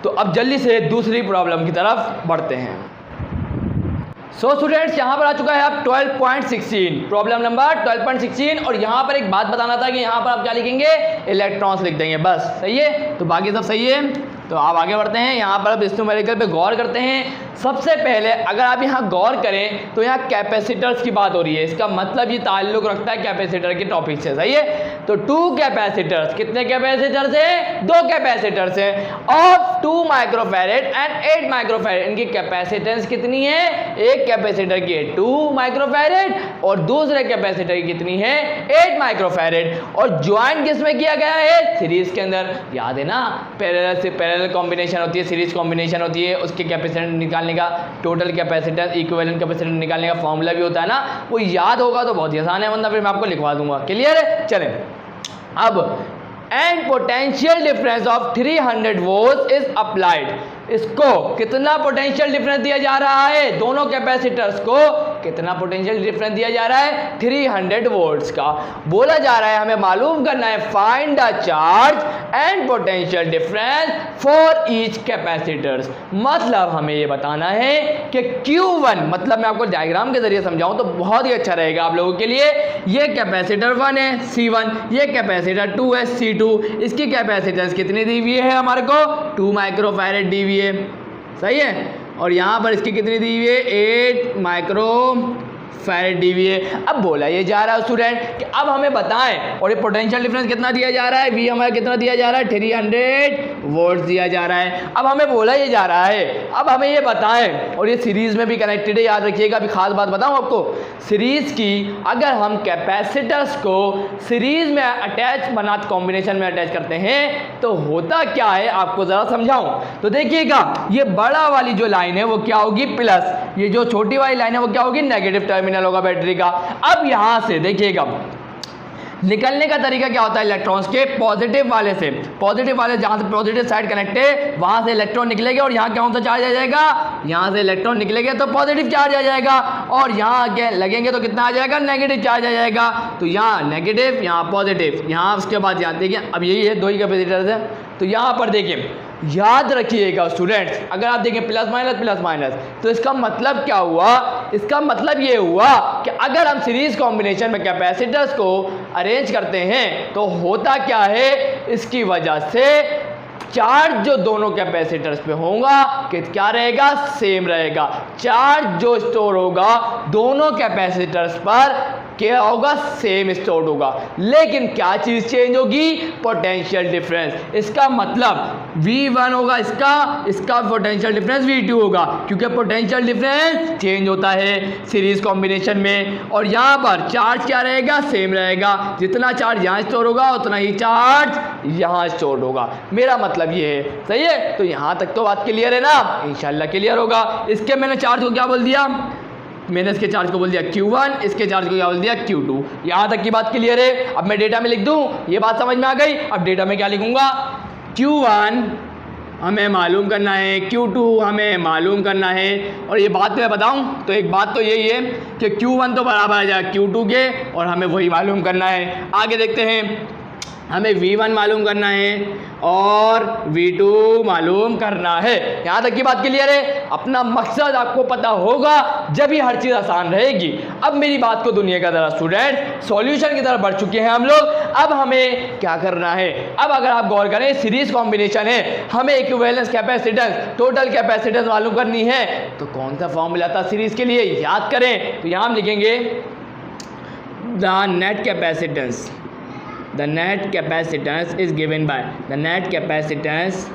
तो अब जल्दी से दूसरी प्रॉब्लम की तरफ बढ़ते हैं। सो स्टूडेंट्स, यहाँ पर आ चुका है आप 12.16, प्रॉब्लम नंबर 12.16, और यहाँ पर एक बात बताना था कि यहाँ पर आप क्या लिखेंगे, इलेक्ट्रॉन्स लिख देंगे बस। सही है, तो बाकी सब सही है। तो आप आगे बढ़ते हैं, यहाँ पर अब इस न्यूमेरिकल पे गौर करते हैं। सबसे पहले अगर आप यहाँ गौर करें तो यहाँ कैपेसिटर्स की बात हो रही है, इसका मतलब ये ताल्लुक रखता है कैपेसिटर के टॉपिक से। सही है, तो 2 कैपेसिटर्स, कितने कैपेसिटर्स हैं 2 कैपेसिटर्स हैं ऑफ 2 माइक्रोफैरेड एंड 8 माइक्रोफैरेड। इनकी कैपेसिटेंस कितनी है, एक कैपेसिटर की है 2 माइक्रोफैरेड और दूसरे कैपेसिटर की कितनी है 8 माइक्रोफैरेड, और ज्वाइन किसमें किया गया है, सीरीज के अंदर। याद है ना, पैरेलल से पैरेलल कॉम्बिनेशन होती है, सीरीज कॉम्बिनेशन होती है, उसके कैपेसिटेंस निकालने का, टोटल कैपेसिटेंस इक्विवेलेंट कैपेसिटेंस निकालने का फॉर्मूला भी होता है ना, वो याद होगा तो बहुत ही आसान है, वरना फिर मैं आपको लिखवा दूंगा। क्लियर है, चलें अब। And potential difference of 300 volt is applied. इसको कितना पोटेंशियल डिफरेंस दिया जा रहा है, दोनों कैपेसिटर्स को कितना पोटेंशियल डिफरेंस दिया जा रहा है 300 वोल्ट्स का। बोला जा रहा है हमें मालूम करना है find the charge and potential difference for each capacitors. मतलब हमें ये बताना है कि Q1, मतलब मैं आपको डायग्राम के जरिए समझाऊं तो बहुत ही अच्छा रहेगा आप लोगों के लिए। ये कैपेसिटर 1 है C1, ये कैपेसिटर 2 है C2, इसकी कैपेसिटेंस कितनी दी हुई है हमारे को 2 माइक्रोफैरेड दी हुई है। सही है, और यहाँ पर इसकी कितनी दी हुई है 8 माइक्रोफैरेड दी हुई है। अब बोला ये जा रहा है स्टूडेंट कि अब हमें बताएं, और ये पोटेंशियल डिफरेंस कितना दिया जा रहा है, V हमारा कितना दिया जा रहा है 300 वोल्ट दिया जा रहा है। अब हमें बोला ये जा रहा है, अब हमें ये बताएं, और ये सीरीज में भी कनेक्टेड है, याद रखिएगा। अभी खास बात बताऊं आपको, सीरीज की अगर हम कैपेसिटर्स को सीरीज में अटैच बना कॉम्बिनेशन में अटैच करते हैं तो होता क्या है आपको जरा समझाऊं। तो देखिएगा, ये बड़ा वाली जो लाइन है वो क्या होगी प्लस, ये जो छोटी वाली लाइन है वो क्या होगी नेगेटिव टर्मिनल होगा बैटरी का। अब यहां से देखिएगा निकलने का तरीका क्या होता है इलेक्ट्रॉन्स के, पॉजिटिव वाले से, पॉजिटिव वाले जहां से पॉजिटिव साइड कनेक्ट है वहां से इलेक्ट्रॉन निकलेंगे, और यहाँ कौन सा चार्ज आ जाएगा, यहाँ से इलेक्ट्रॉन निकलेंगे तो पॉजिटिव चार्ज आ जाएगा, और यहाँ आगे लगेंगे तो कितना आ जाएगा नेगेटिव चार्ज आ जाएगा। तो यहाँ नेगेटिव, यहाँ पॉजिटिव, यहाँ उसके बाद यहाँ देखिए अब यही है 2 ही कैपेसिटर्स है। तो यहाँ पर देखिए याद रखिएगा स्टूडेंट्स, अगर आप देखें प्लस माइनस, तो इसका मतलब क्या हुआ, इसका मतलब ये हुआ कि अगर हम सीरीज कॉम्बिनेशन में कैपेसिटर्स को अरेंज करते हैं तो होता क्या है, इसकी वजह से चार्ज जो दोनों कैपेसिटर्स पे होगा कि क्या रहेगा सेम रहेगा। चार्ज जो स्टोर होगा दोनों कैपेसिटर्स पर क्या होगा सेम स्टोर होगा, लेकिन क्या चीज चेंज होगी पोटेंशियल डिफरेंस। इसका मतलब V1 होगा इसका पोटेंशियल डिफरेंस V2 होगा, क्योंकि पोटेंशियल डिफरेंस चेंज होता है सीरीज कॉम्बिनेशन में। और यहाँ पर चार्ज क्या रहेगा सेम रहेगा, जितना चार्ज यहाँ स्टोर होगा उतना ही चार्ज यहाँ स्टोर होगा। मेरा मतलब ये है, सही है। तो यहाँ तक तो बात क्लियर है ना, इंशाल्लाह क्लियर होगा। इसके मैंने चार्ज को क्या बोल दिया, मैंने इसके चार्ज को बोल दिया Q1, इसके चार्ज को क्या बोल दिया Q2। यहाँ तक की बात क्लियर है। अब मैं डेटा में लिख दूँ, ये बात समझ में आ गई। अब डेटा में क्या लिखूंगा, Q1 हमें मालूम करना है, Q2 हमें मालूम करना है। और ये बात मैं बताऊं तो एक बात तो यही है कि Q1 तो बराबर आ जाएगा Q2 के, और हमें वही मालूम करना है। आगे देखते हैं, हमें V1 मालूम करना है और V2 मालूम करना है। यहाँ तक की बात क्लियर है। अपना मकसद आपको पता होगा जब ही हर चीज़ आसान रहेगी। अब मेरी बात को दुनिया का जरा स्टूडेंट सॉल्यूशन की तरफ बढ़ चुके हैं हम लोग। अब हमें क्या करना है, अब अगर आप गौर करें सीरीज कॉम्बिनेशन है, हमें इक्विवेलेंस कैपेसिटेंस टोटल कैपेसिटेंस मालूम करनी है, तो कौन सा फॉर्मूला था सीरीज के लिए याद करें। तो यहाँ हम लिखेंगे the net capacitance, the net capacitance is given by the net capacitance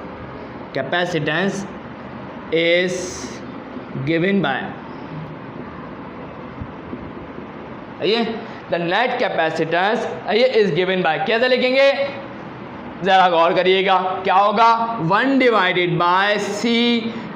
capacitance is given by, ये द नेट कैपेसिटेंस ये इज गिवन बाय, कैसे लिखेंगे जरा गौर करिएगा, क्या होगा 1 divided by C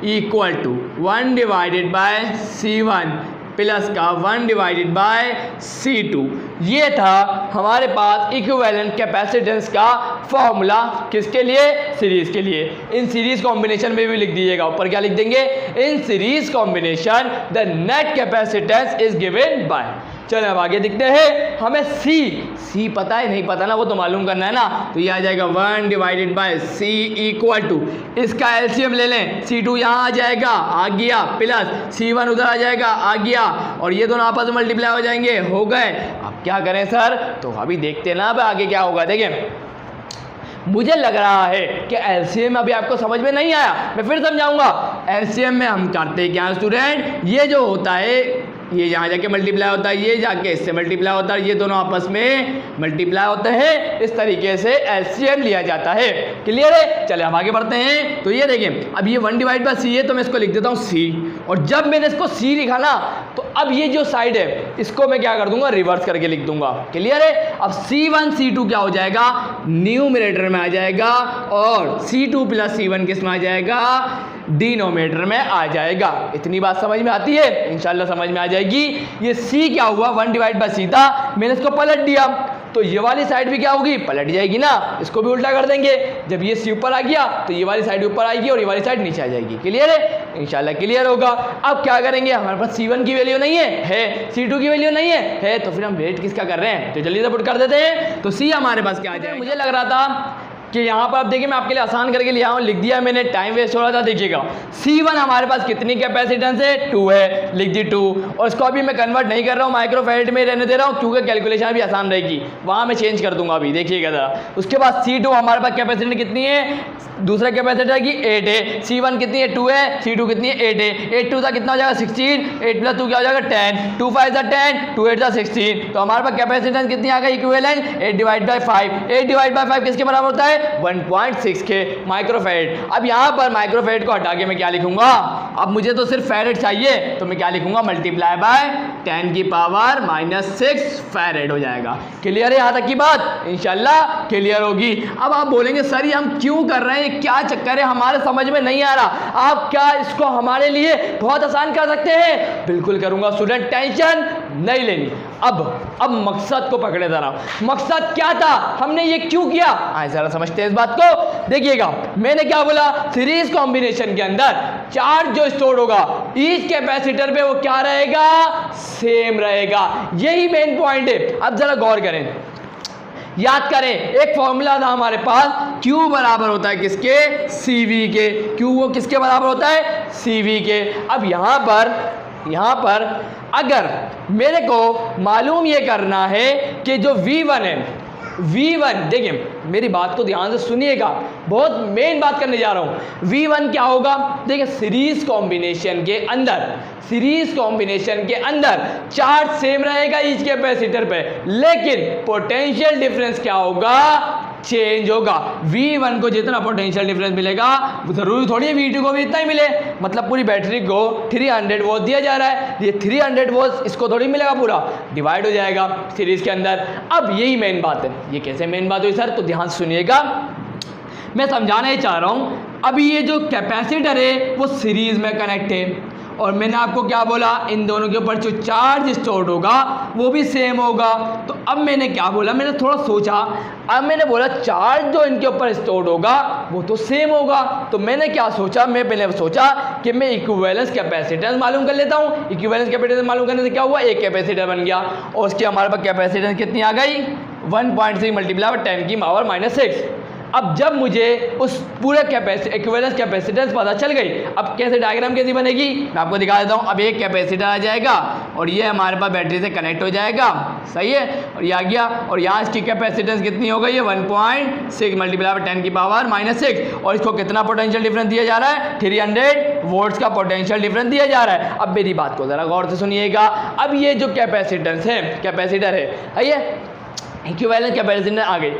equal to 1 divided by C1 plus का 1 डिवाइडेड बाय C2। ये था हमारे पास इक्विवेलेंट कैपेसिटेंस का फॉर्मूला, किसके लिए, सीरीज के लिए। इन सीरीज कॉम्बिनेशन में भी लिख दीजिएगा, ऊपर क्या लिख देंगे, in series combination the net capacitance is given bye. चलो अब आगे दिखते हैं, हमें सी पता है नहीं पता ना, वो तो मालूम करना है ना, तो ये आ जाएगा 1 divided by C equal to, इसका एलसीएम ले लें, C2 यहाँ आ जाएगा, आ गया, प्लस C1 उधर आ जाएगा, आ गया, और ये दोनों आपस में मल्टीप्लाई हो जाएंगे, हो गए। अब क्या करें सर, तो अभी देखते ना अब आगे क्या होगा। देखिए मुझे लग रहा है कि एलसीएम अभी आपको समझ में नहीं आया, मैं फिर समझाऊंगा। एलसीएम में हम करते हैं क्या स्टूडेंट, ये जो होता है ये यहाँ जाके मल्टीप्लाई होता है, ये जाके इससे मल्टीप्लाई होता है, ये दोनों आपस में मल्टीप्लाई होते हैं, इस तरीके से एलसीएम लिया जाता है। क्लियर है, चले हम आगे बढ़ते हैं। तो ये देखिए अब ये 1 डिवाइड बाय C है, तो मैं इसको लिख देता हूँ C, और जब मैंने इसको C लिखा ना, तो अब ये जो साइड है इसको मैं क्या कर दूंगा, रिवर्स करके लिख दूंगा। क्लियर है, अब C1 C2 क्या हो जाएगा, न्यूमरेटर में आ जाएगा, और C2 प्लस C1 किस में आ जाएगा, डिनोमिनेटर में आ जाएगा। इतनी बात समझ में आती है, इंशाल्लाह समझ में आ जाएगी। ये C क्या हुआ, 1 डिवाइड बाय C था, मैंने इसको पलट दिया, तो ये वाली साइड भी क्या होगी, पलट जाएगी ना, इसको भी उल्टा कर देंगे। जब ये C ऊपर आ गया तो ये वाली साइड ऊपर आएगी और ये वाली साइड नीचे आ जाएगी। क्लियर है, इंशाल्लाह क्लियर होगा। अब क्या करेंगे, हमारे पास C1 की वैल्यू नहीं है, C2 की वैल्यू नहीं है, तो फिर हम वेट किसका कर रहे हैं, तो जल्दी से पुट कर देते हैं। तो C हमारे पास क्या आ जाएगा, मुझे लग रहा था कि यहाँ पर आप देखिए मैं आपके लिए आसान करके लिया हूँ, लिख दिया मैंने, टाइम वेस्ट हो रहा था। देखिएगा C1 हमारे पास कितनी कैपेसिटेंस है, 2 है, लिख दी 2, और इसको अभी मैं कन्वर्ट नहीं कर रहा हूँ, माइक्रोफैराड में रहने दे रहा हूँ, क्योंकि कैलकुलेशन भी आसान रहेगी, वहाँ मैं चेंज कर दूंगा अभी। देखिएगा जरा, उसके बाद C2 हमारे पास कैपेसिटेंस कितनी है, दूसरा कैपेसिटर की 8 है, C1 कितनी है, 2 है, C2 कितनी है, 8 है, 8 2 कितना हो जाएगा 16, 8 प्लस 2 क्या हो जाएगा 10, 2 5 10, 2 8 16, तो हमारे पास कैपेसिटेंस कितनी आ गई, equivalent 8 divide by 5, 8 divide by 5 किसके बराबर होता है, 1.6 के माइक्रोफैराड। अब यहाँ पर माइक्रोफैराड को हटा के मैं क्या लिखूंगा, अब मुझे तो सिर्फ फैराड चाहिए, तो मैं क्या लिखूंगा, मल्टीप्लाई बाय 10 की पावर -6 फैराड हो जाएगा। क्लियर है यहाँ तक की बात, इंशाल्लाह क्लियर होगी। अब आप बोलेंगे सर ये हम क्यों कर रहे हैं, क्या चक्कर है, हमारे समझ में नहीं आ रहा, आप क्या इसको हमारे लिए बहुत आसान कर सकते हैं, बिल्कुल करूंगा स्टूडेंट, टेंशन नहीं लेनी। अब मकसद को पकड़े जरा, मकसद क्या था, हमने ये क्यों किया, आए जरा समझते हैं इस बात को। देखिएगा मैंने क्या बोला, सीरीज कॉम्बिनेशन के अंदर चार्ज जो स्टोर होगा ईच कैपेसिटर पे वो क्या रहेगा, सेम रहेगा, यही मेन पॉइंट है। अब जरा गौर करें, याद करें, एक फॉर्मूला था हमारे पास, Q बराबर होता है किसके, CV के, Q वो किसके बराबर होता है, CV के। अब यहाँ पर अगर मेरे को मालूम ये करना है कि जो V1 है, V1 देखिए मेरी बात को ध्यान से सुनिएगा, बहुत मेन बात करने जा रहा हूँ। V1 क्या होगा, देखिए सीरीज कॉम्बिनेशन के अंदर चार्ज सेम रहेगा ईच कैपेसिटर पे, लेकिन पोटेंशियल डिफरेंस क्या होगा, चेंज होगा। V1 को जितना पोटेंशियल डिफरेंस मिलेगा जरूरी थोड़ी है V2 को भी इतना ही मिले, मतलब पूरी बैटरी को 300 वोल्ट दिया जा रहा है, ये 300 वोल्ट इसको थोड़ी मिलेगा, पूरा डिवाइड हो जाएगा सीरीज के अंदर। अब यही मेन बात है, ये कैसे मेन बात हुई सर, तो ध्यान सुनिएगा, मैं समझाना ही चाह रहा हूँ। अभी ये जो कैपेसिटर है वो सीरीज में कनेक्ट है, और मैंने आपको क्या बोला, इन दोनों के ऊपर जो चार्ज स्टोर्ड होगा वो भी सेम होगा। तो अब मैंने क्या बोला, मैंने थोड़ा सोचा, अब मैंने बोला चार्ज जो इनके ऊपर स्टोर्ड होगा वो तो सेम होगा। तो मैंने क्या सोचा, मैं पहले सोचा कि मैं इक्विवेलेंस कैपेसिटेंस मालूम कर लेता हूँ। इक्विवेलेंस कैपेसिटेंस मालूम करने से क्या हुआ, एक कैपेसिटर बन गया, और उसकी हमारे पास कैपेसिटेंस कितनी आ गई, 1.6 मल्टीप्लाई 10 की पावर -6। अब जब मुझे उस पूरे इक्विवेलेंस कैपेसिटेंस पता चल गई, अब कैसे डायग्राम कैसी बनेगी मैं आपको दिखा देता हूँ। अब एक कैपेसिटर आ जाएगा और ये हमारे पास बैटरी से कनेक्ट हो जाएगा, सही है, और ये आ गया, और यहाँ इसकी कैपेसिटेंस कितनी हो गई है, 1.6 मल्टीप्लाई 10 की पावर -6, और इसको कितना पोटेंशियल डिफरेंस दिया जा रहा है, 300 वोल्ट्स का पोटेंशियल डिफरेंस दिया जा रहा है। अब मेरी बात को ज़रा गौर से सुनिएगा, अब ये जो कैपेसिटर है, ये इक्विवेलेंस कैपेसिटर आ गई।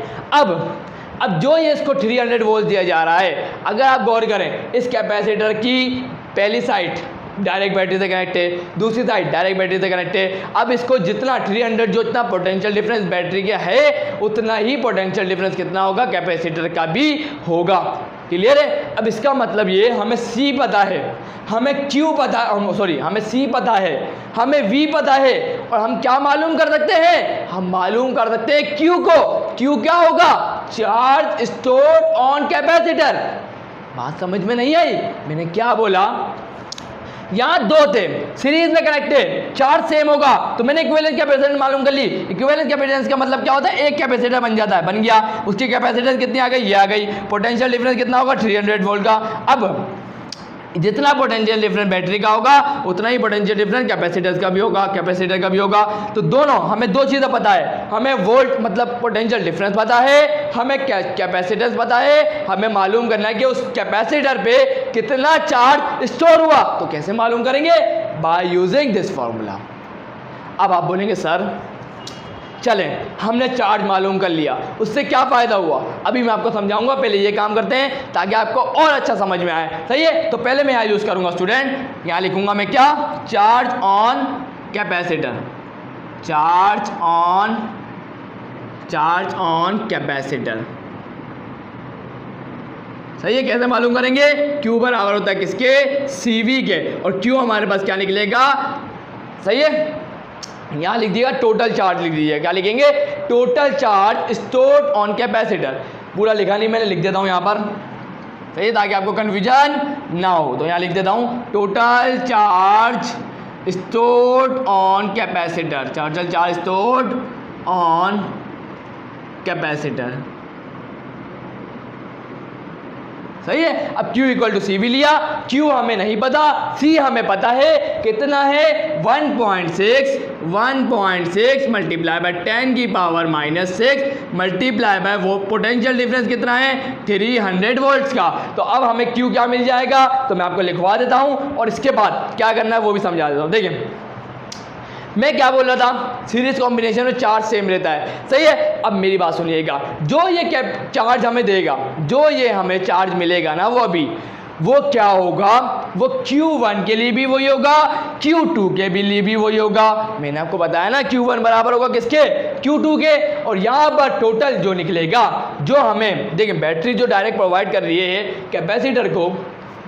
अब जो ये इसको 300 वोल्ट दिया जा रहा है, अगर आप गौर करें इस कैपेसिटर की पहली साइड डायरेक्ट बैटरी से कनेक्ट है, दूसरी साइड डायरेक्ट बैटरी से कनेक्ट है। अब इसको जितना 300 जो इतना पोटेंशियल डिफरेंस बैटरी का है, उतना ही पोटेंशियल डिफरेंस कितना होगा कैपेसिटर का भी होगा। क्लियर है? अब इसका मतलब ये हमें C पता है, हमें Q पता है, हमें C पता है, हमें V पता है, और हम क्या मालूम कर सकते हैं? हम मालूम कर सकते हैं Q को। Q क्या होगा? Charge stored on capacitor. बात समझ में नहीं आई? मैंने क्या बोला? यहाँ दो थे, सीरीज में कनेक्टेड, चार्ज सेम होगा, तो मैंने इक्विवेलेंस कैपेसिटेंस मालूम कर ली। इक्विवेलेंस कैपेसिटेंस का मतलब क्या होता है? एक कैपेसिटर बन जाता है, बन गया, उसकी कैपेसिटेंस कितनी आ गई? ये आ गई। पोटेंशियल डिफरेंस कितना होगा? 300 वोल्ट का। अब जितना पोटेंशियल डिफरेंस बैटरी का होगा, उतना ही पोटेंशियल डिफरेंस कैपेसिटर का भी होगा, कैपेसिटर का भी होगा। तो दोनों हमें दो चीज़ें पता है, हमें वोल्ट मतलब पोटेंशियल डिफरेंस पता है, हमें कैपेसिटेंस पता है, हमें मालूम करना है कि उस कैपेसिटर पे कितना चार्ज स्टोर हुआ। तो कैसे मालूम करेंगे? By using this formula. अब आप बोलेंगे सर चलें हमने चार्ज मालूम कर लिया, उससे क्या फ़ायदा हुआ? अभी मैं आपको समझाऊंगा, पहले ये काम करते हैं ताकि आपको और अच्छा समझ में आए। सही है? तो पहले मैं यहाँ यूज़ करूँगा स्टूडेंट, यहाँ लिखूँगा मैं क्या? Charge on capacitor, charge on capacitor. सही है? कैसे मालूम करेंगे? Q बराबर होता है किसके? CV के, और Q हमारे पास क्या निकलेगा? सही है? यहाँ लिख दिएगा टोटल चार्ज, लिख दीजिए। क्या लिखेंगे? Total charge stored on capacitor. पूरा लिखा नहीं, मैंने लिख देता हूँ यहाँ पर, सही है, ताकि आपको कन्फ्यूजन ना हो। तो यहाँ लिख देता हूँ total charge stored on capacitor, total charge stored on capacitor. सही है? अब Q इक्वल टू CV लिया, Q हमें नहीं पता, C हमें पता है, कितना है? 1.6 मल्टीप्लाई बाय 10 की पावर -6 मल्टीप्लाई बाय वो पोटेंशियल डिफरेंस कितना है? 300 वोल्ट्स का। तो अब हमें Q क्या मिल जाएगा? तो मैं आपको लिखवा देता हूँ, और इसके बाद क्या करना है वो भी समझा देता हूँ। देखिए मैं क्या बोल रहा था, सीरीज कॉम्बिनेशन में चार्ज सेम रहता है। सही है? अब मेरी बात सुनिएगा, जो ये चार्ज हमें देगा, जो ये हमें चार्ज मिलेगा ना, वो अभी वो क्या होगा? वो Q1 के लिए भी वही होगा, Q2 के भी लिए भी वही होगा। मैंने आपको बताया ना Q1 बराबर होगा किसके? Q2 के। और यहाँ पर टोटल जो निकलेगा, जो हमें देखिए बैटरी जो डायरेक्ट प्रोवाइड कर रही है कैपेसिटर को,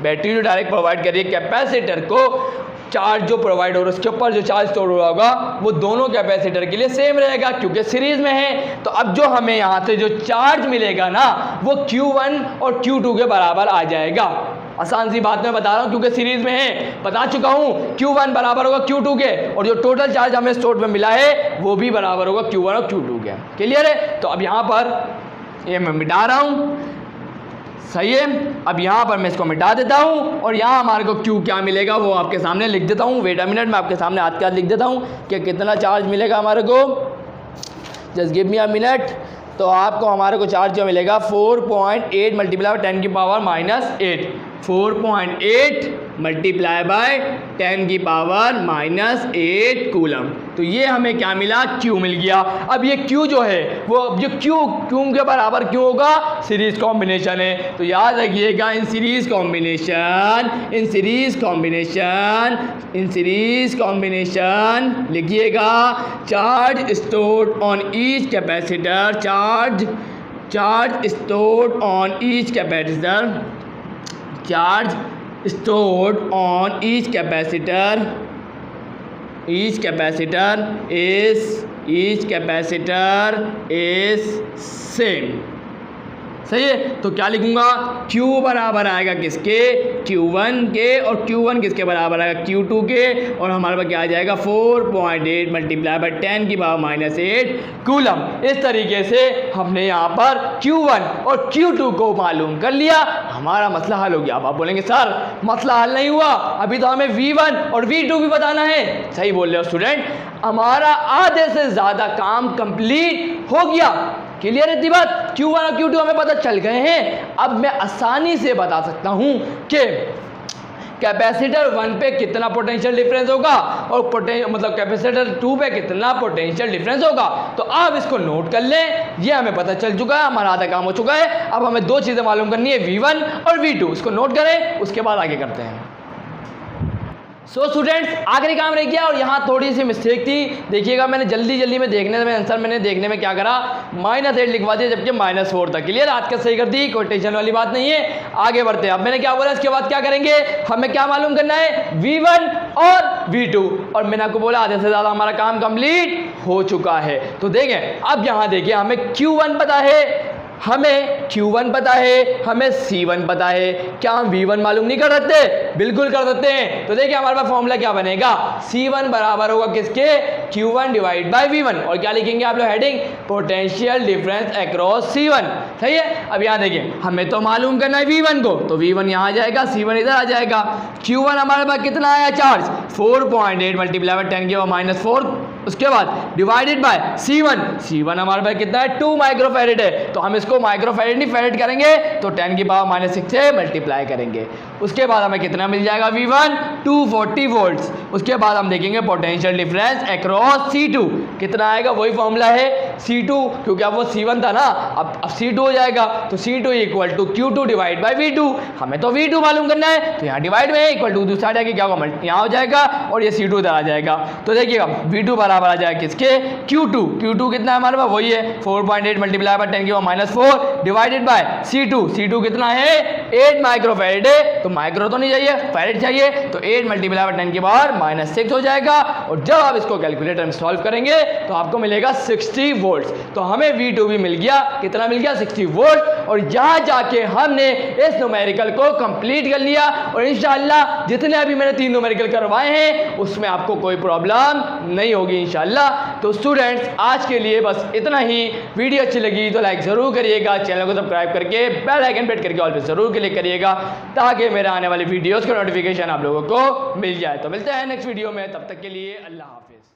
बैटरी जो डायरेक्ट प्रोवाइड कर रही है कैपेसिटर को, चार्ज जो प्रोवाइड हो रहा है उसके ऊपर जो चार्ज स्टोर हो रहा होगा, वो दोनों कैपेसिटर के लिए सेम रहेगा क्योंकि सीरीज में है। तो अब जो हमें यहाँ से जो चार्ज मिलेगा ना, वो Q1 और Q2 के बराबर आ जाएगा। आसान सी बात मैं बता रहा हूँ क्योंकि सीरीज में है, बता चुका हूँ। Q1 बराबर होगा Q2 के, और जो टोटल चार्ज हमें स्टोर में मिला है वो भी बराबर होगा Q1 और Q2 के। क्लियर है? तो अब यहाँ पर ये मैं मिटा रहा हूँ। सही है? अब यहाँ पर मैं इसको मिटा देता हूँ, और यहाँ हमारे को Q क्या मिलेगा वो आपके सामने लिख देता हूँ। वेट अ मिनट, मैं आपके सामने हाथ के हाथ लिख देता हूँ कि कितना चार्ज मिलेगा हमारे को। Just give me a minute. तो आपको हमारे को चार्ज जो मिलेगा 4.8 मल्टीप्लाई बाय 10 की पावर -8, 4.8 मल्टीप्लाई बाय 10 की पावर -8 कूलम। तो ये हमें क्या मिला? Q मिल गया। अब ये Q जो है वो जो Q के बराबर क्यों होगा? सीरीज कॉम्बिनेशन है। तो याद रखिएगा, इन सीरीज कॉम्बिनेशन लिखिएगा charge stored on each capacitor, charge stored on each capacitor, charge stored on each capacitor is same। सही है? तो क्या लिखूंगा? Q बराबर आएगा किसके? Q1 के, और Q1 किसके बराबर आएगा? Q2 के, और हमारे पास क्या आ जाएगा? 4.8 मल्टीप्लाई बाय 10 की पावर -8 कूलम। इस तरीके से हमने यहाँ पर Q1 और Q2 को मालूम कर लिया, हमारा मसला हल हो गया। अब आप बोलेंगे सर मसला हल नहीं हुआ, अभी तो हमें V1 और V2 भी बताना है। सही बोल रहे हो स्टूडेंट, हमारा आधे से ज़्यादा काम कंप्लीट हो गया। क्लियर है इतनी बात? Q1 और Q2 हमें पता चल गए हैं। अब मैं आसानी से बता सकता हूं कि कैपेसिटर 1 पे कितना पोटेंशियल डिफरेंस होगा और मतलब कैपेसिटर 2 पे कितना पोटेंशियल डिफरेंस होगा। तो आप इसको नोट कर लें, ये हमें पता चल चुका है, हमारा आधा काम हो चुका है। अब हमें दो चीजें मालूम करनी है, V1 और V2, इसको नोट करें, उसके बाद आगे करते हैं। सो स्टूडेंट्स, आखिरी काम रह गया और यहाँ थोड़ी सी मिस्टेक थी। देखिएगा, मैंने जल्दी में देखने में आंसर मैंने देखने में क्या करा, -8 लिखवा दिया जबकि -4 था। क्लियर, आज का सही कर दी, कोई टेंशन वाली बात नहीं है। आगे बढ़ते हैं। अब मैंने क्या बोला, इसके बाद क्या करेंगे, हमें क्या मालूम करना है, V1 और V2। और मैंने आपको बोला आधे से ज़्यादा हमारा काम कंप्लीट हो चुका है। तो देखें, अब यहाँ देखिए, हमें Q1 पता है, हमें Q1 पता है, हमें C1 पता है। क्या हम V1 मालूम नहीं कर सकते? बिल्कुल कर सकते हैं। तो देखिए हमारे पास फॉर्मूला क्या बनेगा, C1 बराबर होगा किसके, Q1 डिवाइड बाय V1। और क्या लिखेंगे आप लोग, heading potential difference across C1। सही है। अब यहाँ देखिए, हमें तो मालूम करना है V1 को, तो V1 यहाँ आ जाएगा, C1 इधर आ जाएगा। Q1 हमारे पास कितना आया चार्ज, 4.8 मल्टीप्लाई बाय 10 की पावर -4, उसके बाद डिवाइडेड बाय C1 हमारे पास कितना है, 2 माइक्रोफैरेड है। तो हम इसको माइक्रोफैरेड नहीं फैरेड करेंगे, तो 10 की पावर -6 से मल्टीप्लाई करेंगे। उसके बाद हमें कितना मिल जाएगा, V1 240 वोल्ट्स। उसके बाद हम देखेंगे पोटेंशियल डिफरेंस अक्रॉस C2 कितना आएगा, वही फॉर्मूला है C2, क्योंकि अब वो C1 था ना, अब C2 हो जाएगा। तो C2 equal to Q2 divide by V2। हमें तो V2 मालूम करना है, तो यहाँ डिवाइड में इक्वल टू दूसरा जाके क्या होगा, यहाँ हो जाएगा और ये C2 इधर आ जाएगा। तो देखिएगा V2 बराबर आ जाएगा किसके, Q2 कितना है हमारे पास, वही है 4.8 मल्टीप्लाई बाय 10 की पावर -4 डिवाइडेड बाय C2 कितना है, 8 माइक्रोफैरेड है। तो माइक्रो तो नहीं चाहिए, फैरेड चाहिए। तो 8 मल्टीप्लाई बाय 10 की पावर -6 हो जाएगा। और जब आप इसको कैलकुलेटर में सॉल्व करेंगे तो आपको मिलेगा 60 वोल्ट। तो हमें V2 भी मिल गया, कितना मिल गया, 60 वोल्ट। और यहाँ जाके हमने इस न्यूमेरिकल को कंप्लीट कर लिया। और इंशाल्लाह जितने अभी मैंने 3 न्यूमेरिकल करवाए हैं उसमें आपको कोई प्रॉब्लम नहीं होगी इंशाल्लाह। तो स्टूडेंट्स, आज के लिए बस इतना ही। वीडियो अच्छी लगी तो लाइक ज़रूर करिएगा, चैनल को सब्सक्राइब करके बेल आइकन प्रेस करके ऑल पे ज़रूर क्लिक करिएगा, ताकि मेरे आने वाली वीडियोस का नोटिफिकेशन आप लोगों को मिल जाए। तो मिलते हैं नेक्स्ट वीडियो में, तब तक के लिए अल्लाह हाफिज़।